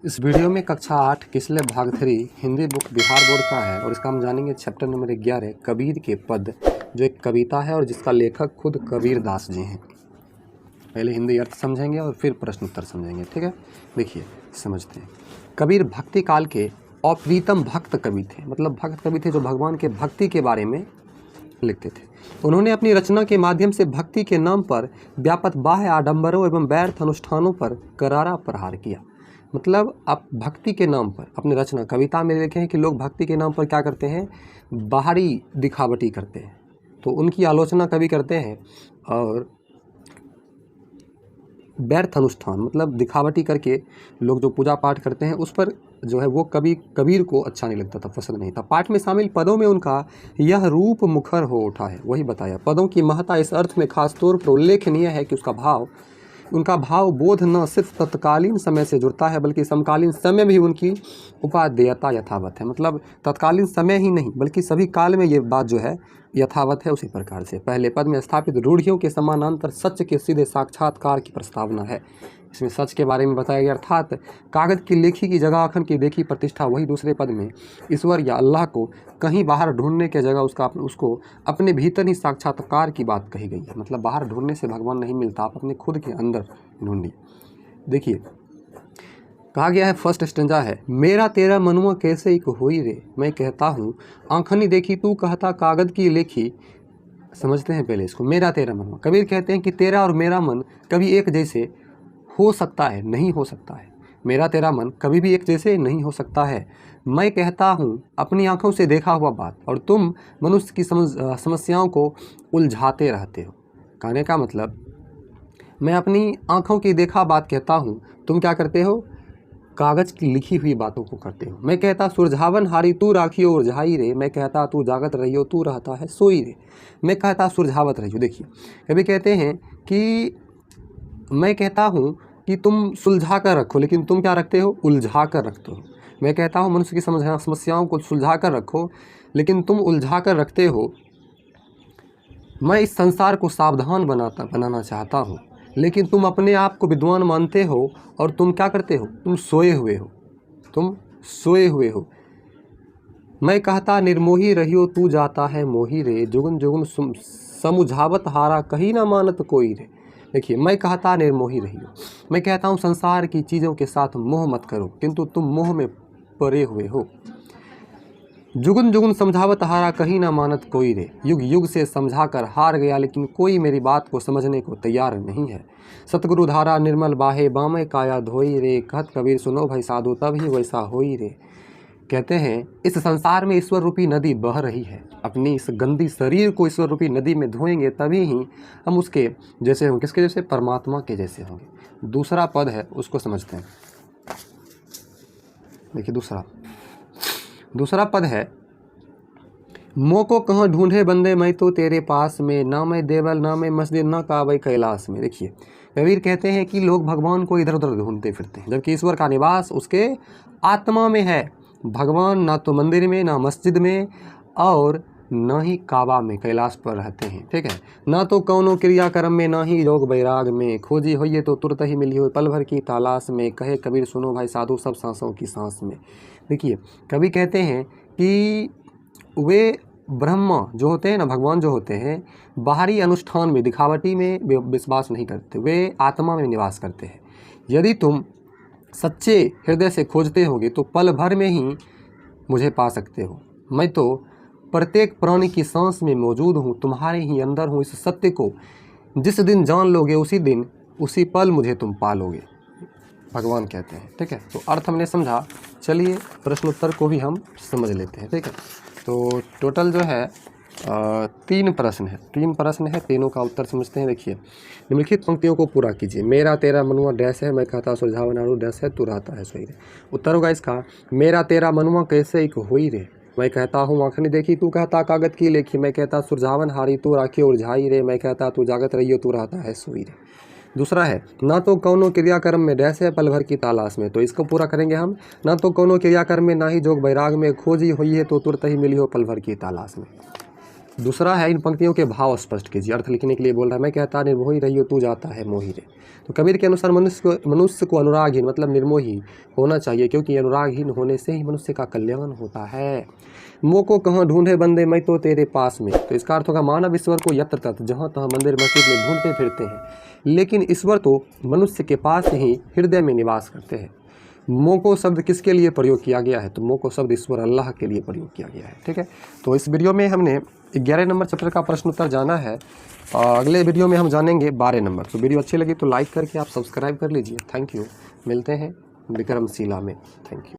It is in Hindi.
इस वीडियो में कक्षा 8 किसले भाग 3 हिंदी बुक बिहार बोर्ड का है और इसका हम जानेंगे चैप्टर नंबर 11 कबीर के पद, जो एक कविता है और जिसका लेखक खुद कबीर दास जी हैं। पहले हिंदी अर्थ समझेंगे और फिर प्रश्न उत्तर समझेंगे, ठीक है। देखिए समझते हैं। कबीर भक्ति काल के अप्रीतम भक्त कवि थे, मतलब भक्त कवि थे जो भगवान के भक्ति के बारे में लिखते थे। उन्होंने अपनी रचना के माध्यम से भक्ति के नाम पर व्यापक बाह्य आडंबरों एवं व्यर्थ अनुष्ठानों पर करारा प्रहार किया। मतलब आप भक्ति के नाम पर अपनी रचना कविता में लिखे हैं कि लोग भक्ति के नाम पर क्या करते हैं, बाहरी दिखावटी करते हैं, तो उनकी आलोचना कवि करते हैं। और व्यर्थ अनुष्ठान मतलब दिखावटी करके लोग जो पूजा पाठ करते हैं उस पर जो है वो कबीर को अच्छा नहीं लगता था, पसंद नहीं था। पाठ में शामिल पदों में उनका यह रूप मुखर हो उठा है, वही बताया। पदों की महत्ता इस अर्थ में खास तौर पर उल्लेखनीय है कि उनका भाव बोध न सिर्फ तत्कालीन समय से जुड़ता है बल्कि समकालीन समय भी उनकी उपादेयता यथावत है। मतलब तत्कालीन समय ही नहीं बल्कि सभी काल में ये बात जो है यथावत है। उसी प्रकार से पहले पद में स्थापित रूढ़ियों के समानांतर सच के सीधे साक्षात्कार की प्रस्तावना है। इसमें सच के बारे में बताया गया, अर्थात कागज की लेखी की जगह अखंड की देखी प्रतिष्ठा। वही दूसरे पद में ईश्वर या अल्लाह को कहीं बाहर ढूंढने के जगह उसको अपने भीतर ही साक्षात्कार की बात कही गई है। मतलब बाहर ढूंढने से भगवान नहीं मिलता, आप अपने खुद के अंदर ढूंढिए। देखिए कहा गया है, फर्स्ट स्टेंजा है, मेरा तेरा मनुआ कैसे एक होई रे, मैं कहता हूँ आँखनी देखी तू कहता कागज की लेखी। समझते हैं पहले इसको। मेरा तेरा मनुआ, कबीर कहते हैं कि तेरा और मेरा मन कभी एक जैसे हो सकता है, नहीं हो सकता है। मेरा तेरा मन कभी भी एक जैसे नहीं हो सकता है। मैं कहता हूँ अपनी आंखों से देखा हुआ बात, और तुम मनुष्य की समस्याओं को उलझाते रहते हो। कहने का मतलब मैं अपनी आंखों की देखा बात कहता हूँ, तुम क्या करते हो, कागज की लिखी हुई बातों को करते हो। मैं कहता सुरझावन हारी तू राखियो उलझाई रे, मैं कहता तू जागत रहियो तू रहता है सोई रे। मैं कहता सुरझावत रहियो। देखिए कभी कहते हैं कि मैं कहता हूँ कि तुम सुलझा कर रखो, लेकिन तुम क्या रखते हो, उलझा कर रखते हो। मैं कहता हूँ मनुष्य की समस्याओं को सुलझा कर रखो, लेकिन तुम उलझा कर रखते हो। मैं इस संसार को सावधान बनाना चाहता हूँ, लेकिन तुम अपने आप को विद्वान मानते हो और तुम क्या करते हो, तुम सोए हुए हो। मैं कहता निर्मोही रहियो तू जाता है मोही रे, जुगन जुगन समुझावत हारा कहीं ना मानत कोई रे। देखिए मैं कहता निर्मोही रहियो, मैं कहता हूँ संसार की चीज़ों के साथ मोह मत करो, किंतु तुम मोह में पड़े हुए हो। जुगन जुगन समझावत हारा कहीं ना मानत कोई रे, युग युग से समझा कर हार गया लेकिन कोई मेरी बात को समझने को तैयार नहीं है। सतगुरु धारा निर्मल बाहे बामे काया धोई रे, कहत कबीर सुनो भाई साधु तब ही वैसा होई रे। कहते हैं इस संसार में ईश्वर रूपी नदी बह रही है, अपनी इस गंदी शरीर को ईश्वर रूपी नदी में धोएंगे तभी ही हम उसके जैसे होंगे। किसके जैसे, परमात्मा के जैसे होंगे। दूसरा पद है उसको समझते हैं। देखिए दूसरा पद है, मो को कहाँ ढूंढे बंदे मैं तो तेरे पास में, ना मैं देवल ना मैं मस्जिद ना काबे कैलाश में। देखिए कबीर कहते हैं कि लोग भगवान को इधर उधर ढूंढते फिरते हैं, जबकि ईश्वर का निवास उसके आत्मा में है। भगवान ना तो मंदिर में, ना मस्जिद में, और ना ही काबा में कैलाश पर रहते हैं, ठीक है। ना तो कौनो क्रियाक्रम में, ना ही लोग बैराग में, खोजी होइए तो तुरंत ही मिली हो पल भर की तलाश में, कहे कबीर सुनो भाई साधु सब सांसों की सांस में। देखिए कवि कहते हैं कि वे ब्रह्मा जो होते हैं ना, भगवान जो होते हैं, बाहरी अनुष्ठान में दिखावटी में विश्वास नहीं करते, वे आत्मा में निवास करते हैं। यदि तुम सच्चे हृदय से खोजते होगे तो पल भर में ही मुझे पा सकते हो। मैं तो प्रत्येक प्राणी की सांस में मौजूद हूँ, तुम्हारे ही अंदर हूँ। इस सत्य को जिस दिन जान लोगे उसी पल मुझे तुम पालोगे, भगवान कहते हैं, ठीक है। तो अर्थ हमने समझा, चलिए प्रश्न उत्तर को भी हम समझ लेते हैं, ठीक है। तो टोटल जो है 3 प्रश्न है, तीनों का उत्तर समझते हैं। देखिए निम्नलिखित पंक्तियों को पूरा कीजिए। मेरा तेरा मनुआ डैश है, मैं कहता सुलझाव नारू डैश है, तू रहता है सोई रे। उत्तर होगा इसका, मेरा तेरा मनुआ कैसे एक होई रे, मैं कहता हूँ आँखनी देखी तू कहता कागज की लेखी, मैं कहता सुरझावन हारी तू राखी उलझाई रे, मैं कहता तू जागत रहियो तू रहता है सोई रे। दूसरा है, ना तो कौनो क्रियाक्रम में डैश है पल भर की तलाश में, तो इसको पूरा करेंगे हम। ना तो कौनो क्रियाक्रम में, ना ही जोग बैराग में, खोजी हुई है तो तुरंत ही मिली हो पल भर की तलाश में। दूसरा है इन पंक्तियों के भाव स्पष्ट कीजिए। अर्थ लिखने के लिए बोल रहा है, मैं कहता निर्मोही रहियो तू जाता है मोही रे। तो कबीर के अनुसार मनुष्य को अनुरागहीन मतलब निर्मोही होना चाहिए, क्योंकि अनुरागहीन होने से ही मनुष्य का कल्याण होता है। मोह को कहाँ ढूंढे बंदे मैं तो तेरे पास में। तो इसका अर्थ होगा मानव ईश्वर को यत्र तत्र जहाँ तहाँ मंदिर मस्जिद में ढूंढते फिरते हैं, लेकिन ईश्वर तो मनुष्य के पास ही हृदय में निवास करते हैं। मोह को शब्द किसके लिए प्रयोग किया गया है? तो मोह को शब्द ईश्वर अल्लाह के लिए प्रयोग किया गया है। ठीक है, तो इस वीडियो में हमने 11 नंबर चैप्टर का प्रश्न उत्तर जाना है। अगले वीडियो में हम जानेंगे 12 नंबर। तो वीडियो अच्छी लगी तो लाइक करके आप सब्सक्राइब कर लीजिए। Thank you. मिलते हैं विक्रमशिला में। Thank you.